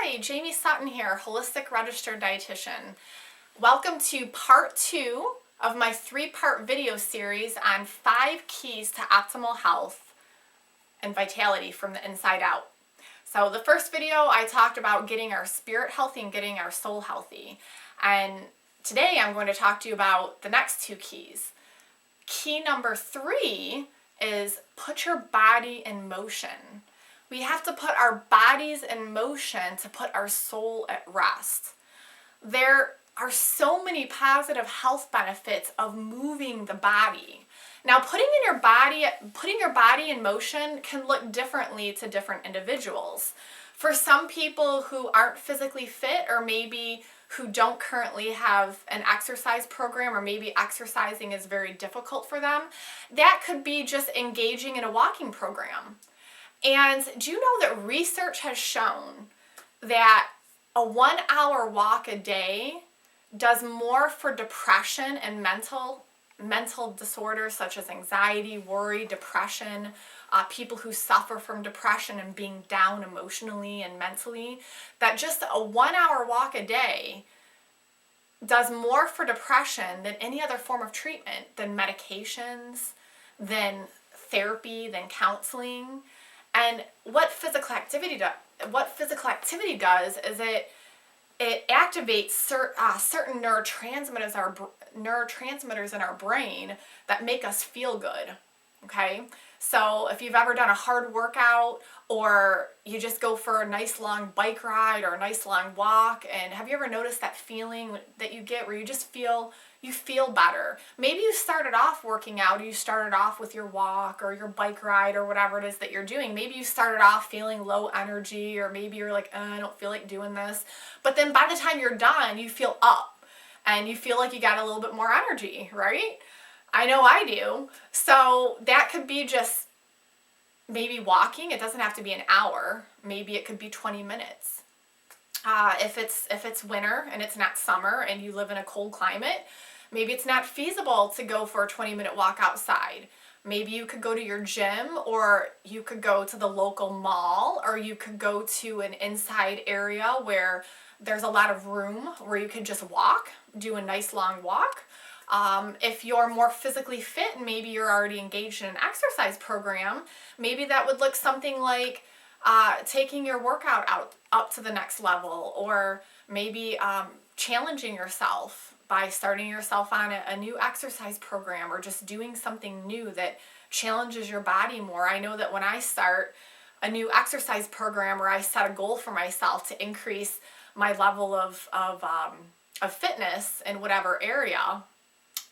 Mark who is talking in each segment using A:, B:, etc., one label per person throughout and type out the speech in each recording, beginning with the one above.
A: Hi, Jamie Sutton here, Holistic Registered Dietitian. Welcome to part 2 of my 3-part video series on 5 keys to optimal health and vitality from the inside out. So the first video I talked about getting our spirit healthy and getting our soul healthy. And today I'm going to talk to you about the next 2 keys. Key number 3 is put your body in motion. We have to put our bodies in motion to put our soul at rest. There are so many positive health benefits of moving the body. Now, putting your body in motion can look differently to different individuals. For some people who aren't physically fit, or maybe who don't currently have an exercise program, or maybe exercising is very difficult for them, that could be just engaging in a walking program. And do you know that research has shown that a 1-hour walk a day does more for depression and mental disorders such as anxiety, worry, depression, people who suffer from depression and being down emotionally and mentally, that just a 1-hour walk a day does more for depression than any other form of treatment, than medications, than therapy, than counseling. And what physical activity does is it activates certain neurotransmitters in our brain that make us feel good. Okay, so if you've ever done a hard workout, or you just go for a nice long bike ride or a nice long walk, and have you ever noticed that feeling that you get where you just feel better? Maybe you started off working out, or you started off with your walk or your bike ride or whatever it is that you're doing. Maybe you started off feeling low energy, or maybe you're like, I don't feel like doing this. But then by the time you're done, you feel up and you feel like you got a little bit more energy, right? I know I do. So that could be just maybe walking. It doesn't have to be an hour. Maybe it could be 20 minutes. If it's winter and it's not summer and you live in a cold climate, maybe it's not feasible to go for a 20-minute walk outside. Maybe you could go to your gym, or you could go to the local mall, or you could go to an inside area where there's a lot of room where you could just walk, do a nice long walk. If you're more physically fit and maybe you're already engaged in an exercise program, maybe that would look something like taking your workout up to the next level, or maybe challenging yourself by starting yourself on a new exercise program, or just doing something new that challenges your body more. I know that when I start a new exercise program, or I set a goal for myself to increase my level of fitness in whatever area,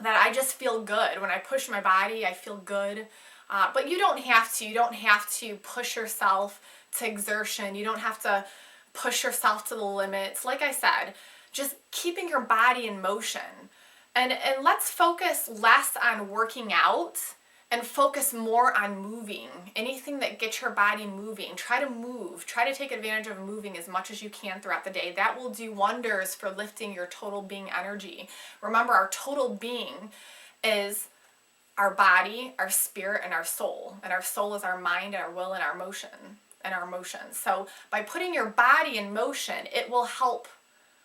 A: that I just feel good. When I push my body, I feel good. But you don't have to push yourself to exertion. You don't have to push yourself to the limits. Like I said, just keeping your body in motion. And let's focus less on working out and focus more on moving. Anything that gets your body moving. Try to move. Try to take advantage of moving as much as you can throughout the day. That will do wonders for lifting your total being energy. Remember, our total being is our body, our spirit, and our soul. And our soul is our mind, our will, and our emotions. So by putting your body in motion, it will help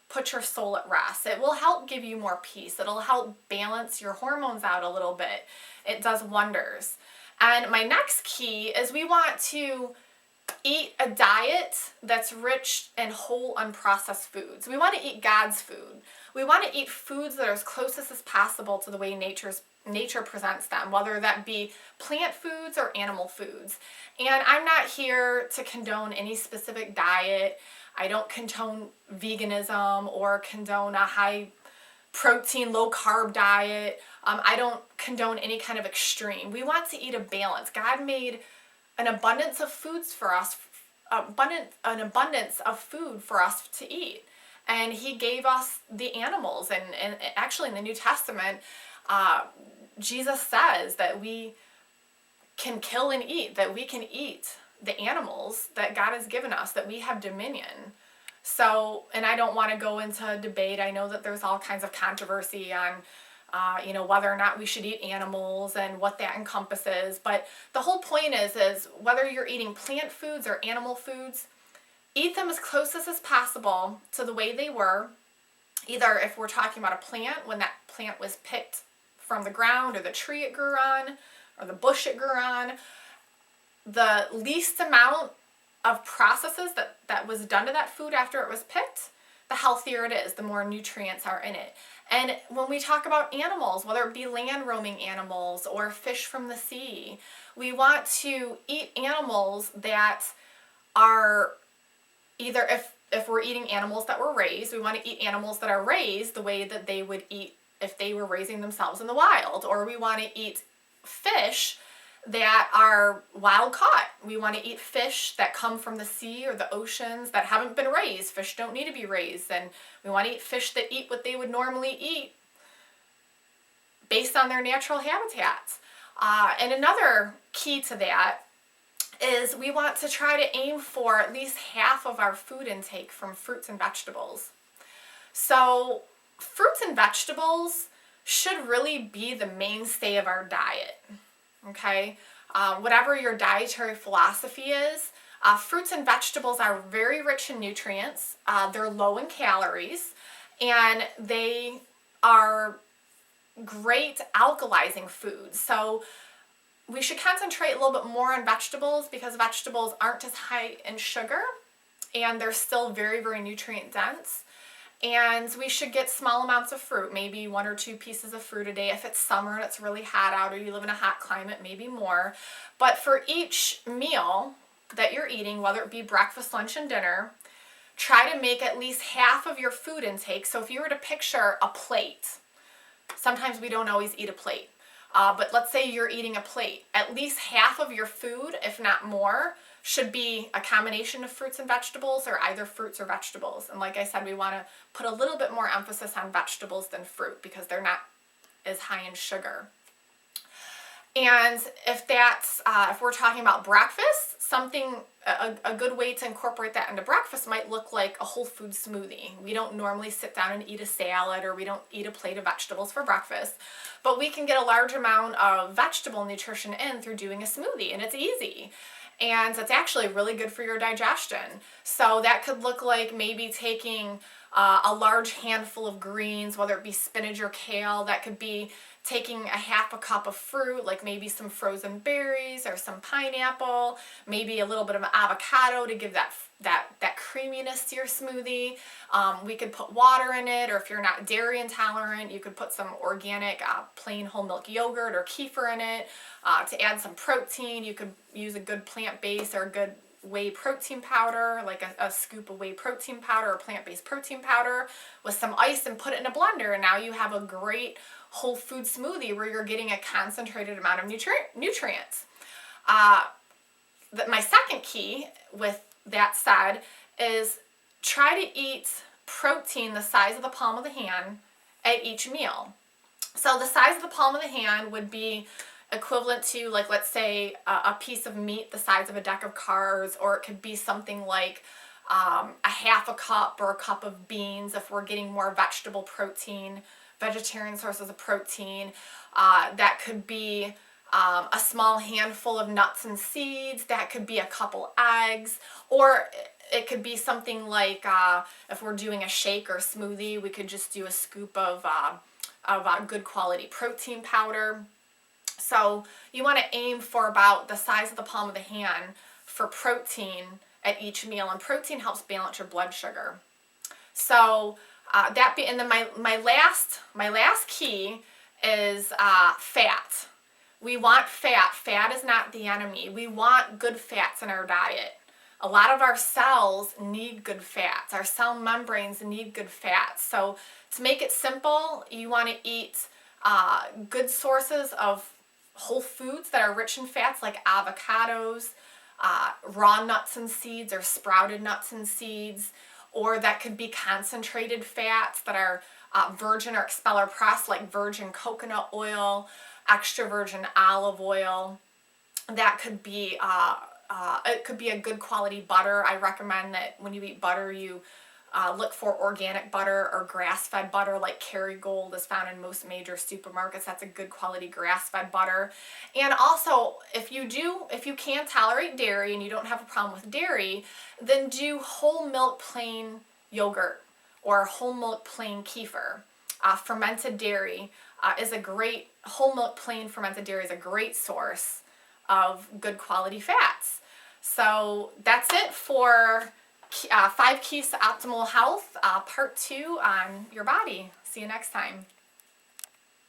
A: put your soul at rest. It will help give you more peace. It'll help balance your hormones out a little bit. It does wonders. And my next key is we want to eat a diet that's rich in whole unprocessed foods. We want to eat God's food. We want to eat foods that are as closest as possible to the way nature presents them, whether that be plant foods or animal foods. And I'm not here to condone any specific diet. I don't condone veganism or condone a high protein, low carb diet. I don't condone any kind of extreme. We want to eat a balance. God made an abundance of foods for us, an abundance of food for us to eat. And he gave us the animals. And actually in the New Testament, Jesus says that we can kill and eat, that we can eat the animals that God has given us, that we have dominion. So, and I don't want to go into debate. I know that there's all kinds of controversy on whether or not we should eat animals and what that encompasses. But the whole point is whether you're eating plant foods or animal foods, eat them as close as possible to the way they were. Either if we're talking about a plant, when that plant was picked from the ground, or the tree it grew on, or the bush it grew on, the least amount of processes that was done to that food after it was picked, the healthier it is, the more nutrients are in it. And when we talk about animals, whether it be land roaming animals or fish from the sea, we want to eat animals that are either, if we're eating animals that were raised, we want to eat animals that are raised the way that they would eat if they were raising themselves in the wild. Or we want to eat fish that are wild caught. We want to eat fish that come from the sea or the oceans that haven't been raised. Fish don't need to be raised. And we want to eat fish that eat what they would normally eat based on their natural habitats. And another key to that is we want to try to aim for at least half of our food intake from fruits and vegetables. So fruits and vegetables should really be the mainstay of our diet. Okay, whatever your dietary philosophy is, fruits and vegetables are very rich in nutrients. They're low in calories, and they are great alkalizing foods. So we should concentrate a little bit more on vegetables because vegetables aren't as high in sugar, and they're still very, very nutrient dense. And we should get small amounts of fruit, maybe 1 or 2 pieces of fruit a day. If it's summer and it's really hot out, or you live in a hot climate, maybe more. But for each meal that you're eating, whether it be breakfast, lunch, and dinner, try to make at least half of your food intake. So if you were to picture a plate, sometimes we don't always eat a plate, but let's say you're eating a plate, at least half of your food, if not more, should be a combination of fruits and vegetables, or either fruits or vegetables. And like I said, we want to put a little bit more emphasis on vegetables than fruit because they're not as high in sugar. And if that's, if we're talking about breakfast, a good way to incorporate that into breakfast might look like a whole food smoothie. We don't normally sit down and eat a salad, or we don't eat a plate of vegetables for breakfast, but we can get a large amount of vegetable nutrition in through doing a smoothie, and it's easy. And it's actually really good for your digestion. So that could look like maybe taking a large handful of greens, whether it be spinach or kale. That could be taking a half a cup of fruit, like maybe some frozen berries or some pineapple, maybe a little bit of avocado to give that creaminess to your smoothie. We could put water in it, or if you're not dairy intolerant, you could put some organic plain whole milk yogurt or kefir in it to add some protein. You could use a good plant-based or a good whey protein powder, like a scoop of whey protein powder or plant-based protein powder with some ice, and put it in a blender, and now you have a great whole food smoothie where you're getting a concentrated amount of nutrients. My second key with that said is try to eat protein the size of the palm of the hand at each meal. So the size of the palm of the hand would be equivalent to, like, let's say a piece of meat the size of a deck of cards, or it could be something like a half a cup or a cup of beans if we're getting more vegetable protein, vegetarian sources of protein. That could be a small handful of nuts and seeds. That could be a couple eggs, or it could be something like if we're doing a shake or smoothie, we could just do a scoop of good quality protein powder. So you want to aim for about the size of the palm of the hand for protein at each meal, and protein helps balance your blood sugar. So and then my last key is fat. We want fat. Fat is not the enemy. We want good fats in our diet. A lot of our cells need good fats. Our cell membranes need good fats. So to make it simple, you want to eat good sources of whole foods that are rich in fats, like avocados, raw nuts and seeds, or sprouted nuts and seeds, or that could be concentrated fats that are virgin or expeller pressed, like virgin coconut oil, extra virgin olive oil. That could be it could be a good quality butter. I recommend that when you eat butter, you Look for organic butter or grass-fed butter like Kerrygold is found in most major supermarkets. That's a good quality grass-fed butter. And also, if you can tolerate dairy and you don't have a problem with dairy, then do whole milk plain yogurt or whole milk plain kefir. Fermented dairy is a great, whole milk plain fermented dairy is a great source of good quality fats. So that's it for 5 Keys to Optimal Health, part 2 on your body. See you next time.